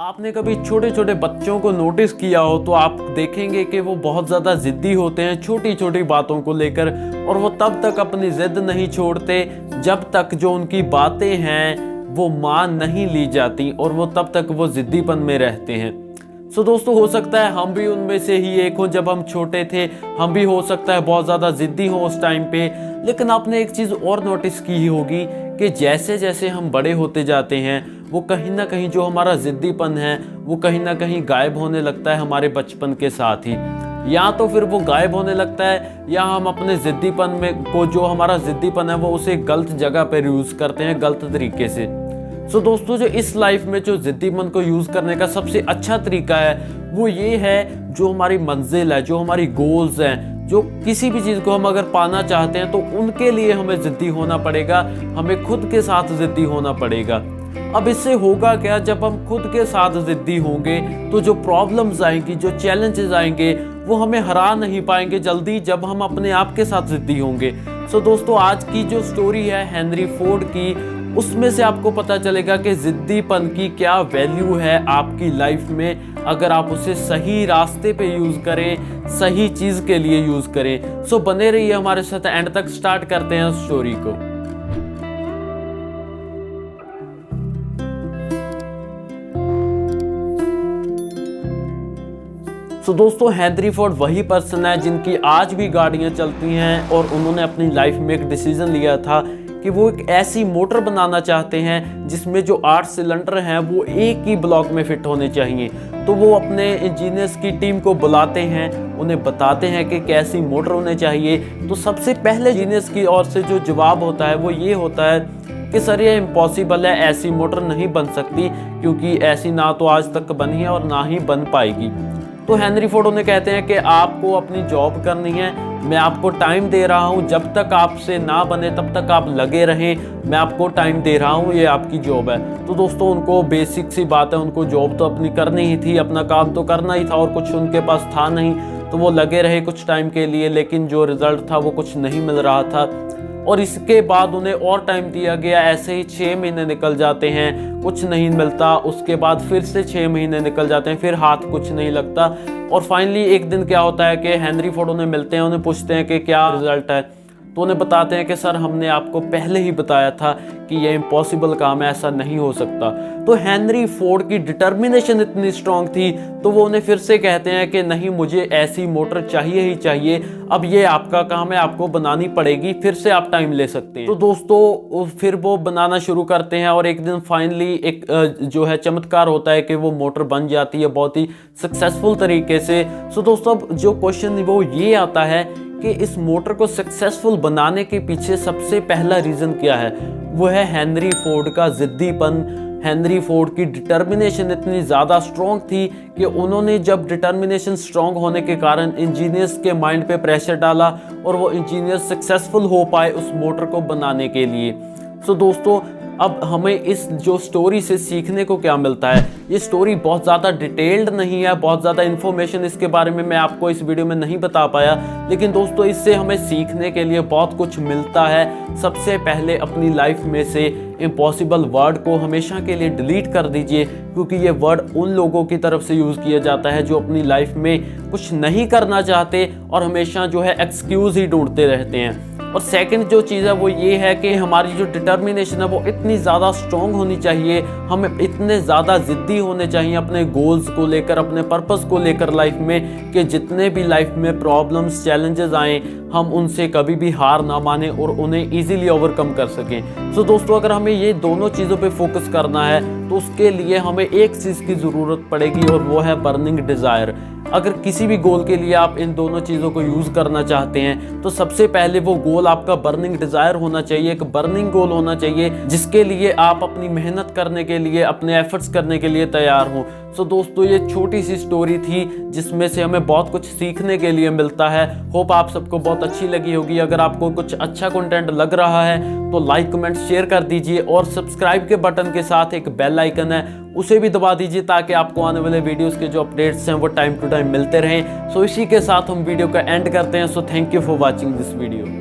आपने कभी छोटे छोटे बच्चों को नोटिस किया हो तो आप देखेंगे कि वो बहुत ज़्यादा ज़िद्दी होते हैं छोटी छोटी बातों को लेकर, और वो तब तक अपनी ज़िद नहीं छोड़ते जब तक जो उनकी बातें हैं वो मान नहीं ली जाती, और वो तब तक वो ज़िद्दीपन में रहते हैं। सो दोस्तों, हो सकता है हम भी उनमें से ही एक हो। जब हम छोटे थे हम भी हो सकता है बहुत ज़्यादा ज़िद्दी हो उस टाइम पे। लेकिन आपने एक चीज़ और नोटिस की होगी कि जैसे जैसे हम बड़े होते जाते हैं वो कहीं ना कहीं जो हमारा ज़िद्दीपन है वो कहीं ना कहीं गायब होने लगता है हमारे बचपन के साथ ही। या तो फिर वो गायब होने लगता है या हम अपने ज़िद्दीपन में को जो हमारा ज़िद्दीपन है वो उसे गलत जगह पर यूज़ करते हैं, गलत तरीके से। सो दोस्तों, जो इस लाइफ में जो ज़िद्दीपन को यूज़ करने का सबसे अच्छा तरीका है वो ये है, जो हमारी मंजिल है, जो हमारी गोल्स हैं, जो किसी भी चीज़ को हम अगर पाना चाहते हैं तो उनके लिए हमें ज़िद्दी होना पड़ेगा, हमें खुद के साथ ज़िद्दी होना पड़ेगा। अब इससे होगा क्या, जब हम खुद के साथ ज़िद्दी होंगे तो जो प्रॉब्लम्स आएंगी, जो चैलेंजेस आएंगे वो हमें हरा नहीं पाएंगे जल्दी, जब हम अपने आप के साथ ज़िद्दी होंगे। सो दोस्तों, आज की जो स्टोरी है हेनरी फोर्ड की, उसमें से आपको पता चलेगा कि ज़िद्दीपन की क्या वैल्यू है आपकी लाइफ में, अगर आप उसे सही रास्ते पे यूज़ करें, सही चीज़ के लिए यूज़ करें। सो बने रहिए हमारे साथ, एंड तक स्टार्ट करते हैं स्टोरी को। सो दोस्तों, हेनरी फोर्ड वही पर्सन है जिनकी आज भी गाड़ियाँ चलती हैं, और उन्होंने अपनी लाइफ में एक डिसीजन लिया था कि वो एक ऐसी मोटर बनाना चाहते हैं जिसमें जो 8 सिलेंडर हैं वो एक ही ब्लॉक में फिट होने चाहिए। तो वो अपने इंजीनियर्स की टीम को बुलाते हैं, उन्हें बताते हैं कि कैसी मोटर होनी चाहिए। तो सबसे पहले इंजीनियर्स की ओर से जो जवाब होता है वो ये होता है कि सर ये इम्पॉसिबल है, ऐसी मोटर नहीं बन सकती, क्योंकि ऐसी ना तो आज तक बनी है और ना ही बन पाएगी। तो हेनरी फोर्ड उन्हें कहते हैं कि आपको अपनी जॉब करनी है, मैं आपको टाइम दे रहा हूँ, जब तक आपसे ना बने तब तक आप लगे रहें, मैं आपको टाइम दे रहा हूँ, ये आपकी जॉब है। तो दोस्तों, उनको बेसिक सी बात है, उनको जॉब तो अपनी करनी ही थी, अपना काम तो करना ही था, और कुछ उनके पास था नहीं। तो वो लगे रहे कुछ टाइम के लिए, लेकिन जो रिजल्ट था वो कुछ नहीं मिल रहा था। और इसके बाद उन्हें और टाइम दिया गया। ऐसे ही 6 महीने निकल जाते हैं, कुछ नहीं मिलता। उसके बाद फिर से 6 महीने निकल जाते हैं, फिर हाथ कुछ नहीं लगता। और फाइनली एक दिन क्या होता है कि हेनरी फोर्ड उन्हें मिलते हैं, उन्हें पूछते हैं कि क्या रिजल्ट है। तो उन्हें बताते हैं कि सर हमने आपको पहले ही बताया था कि ये इम्पॉसिबल काम है, ऐसा नहीं हो सकता। तो हेनरी फोर्ड की डिटर्मिनेशन इतनी स्ट्रांग थी तो वो उन्हें फिर से कहते हैं कि नहीं, मुझे ऐसी मोटर चाहिए ही चाहिए, अब ये आपका काम है, आपको बनानी पड़ेगी, फिर से आप टाइम ले सकते हैं। तो दोस्तों, फिर वो बनाना शुरू करते हैं, और एक दिन फाइनली एक जो है चमत्कार होता है कि वो मोटर बन जाती है बहुत ही सक्सेसफुल तरीके से। सो दोस्तों, अब जो क्वेश्चन वो ये आता है कि इस मोटर को सक्सेसफुल बनाने के पीछे सबसे पहला रीज़न क्या है। वो है हेनरी फोर्ड का ज़िद्दीपन। हेनरी फोर्ड की डिटर्मिनेशन इतनी ज़्यादा स्ट्रॉन्ग थी कि उन्होंने जब डिटर्मिनेशन स्ट्रॉन्ग होने के कारण इंजीनियर्स के माइंड पे प्रेशर डाला, और वो इंजीनियर्स सक्सेसफुल हो पाए उस मोटर को बनाने के लिए। सो दोस्तों, अब हमें इस जो स्टोरी से सीखने को क्या मिलता है। ये स्टोरी बहुत ज़्यादा डिटेल्ड नहीं है, बहुत ज़्यादा इन्फॉर्मेशन इसके बारे में मैं आपको इस वीडियो में नहीं बता पाया, लेकिन दोस्तों इससे हमें सीखने के लिए बहुत कुछ मिलता है। सबसे पहले अपनी लाइफ में से इम्पॉसिबल वर्ड को हमेशा के लिए डिलीट कर दीजिए, क्योंकि ये वर्ड उन लोगों की तरफ से यूज़ किया जाता है जो अपनी लाइफ में कुछ नहीं करना चाहते और हमेशा जो है एक्सक्यूज़ ही ढूंढते रहते हैं। और सेकंड जो चीज़ है वो ये है कि हमारी जो डिटर्मिनेशन है वो इतनी ज़्यादा स्ट्रॉन्ग होनी चाहिए, हम इतने ज़्यादा ज़िद्दी होने चाहिए अपने गोल्स को लेकर, अपने पर्पस को लेकर लाइफ में, कि जितने भी लाइफ में प्रॉब्लम्स चैलेंजेस आएँ हम उनसे कभी भी हार ना माने और उन्हें ईजिली ओवरकम कर सकें। सो दोस्तों, अगर हमें ये दोनों चीज़ों पे फोकस करना है तो उसके लिए हमें एक चीज़ की ज़रूरत पड़ेगी, और वो है बर्निंग डिज़ायर। अगर किसी भी गोल के लिए आप इन दोनों चीज़ों को यूज़ करना चाहते हैं तो सबसे पहले वो गोल आपका बर्निंग डिज़ायर होना चाहिए, एक बर्निंग गोल होना चाहिए जिसके लिए आप अपनी मेहनत करने के लिए, अपने एफर्ट्स करने के लिए तैयार हों। सो दोस्तों, ये छोटी सी स्टोरी थी जिसमें से हमें बहुत कुछ सीखने के लिए मिलता है। होप आप सबको बहुत अच्छी लगी होगी। अगर आपको कुछ अच्छा कंटेंट लग रहा है तो लाइक, कमेंट, शेयर कर दीजिए, और सब्सक्राइब के बटन के साथ एक बेल आइकन है उसे भी दबा दीजिए, ताकि आपको आने वाले वीडियोस के जो अपडेट्स हैं वो टाइम टू टाइम मिलते रहें। सो इसी के साथ हम वीडियो का एंड करते हैं। So thank you for watching this video.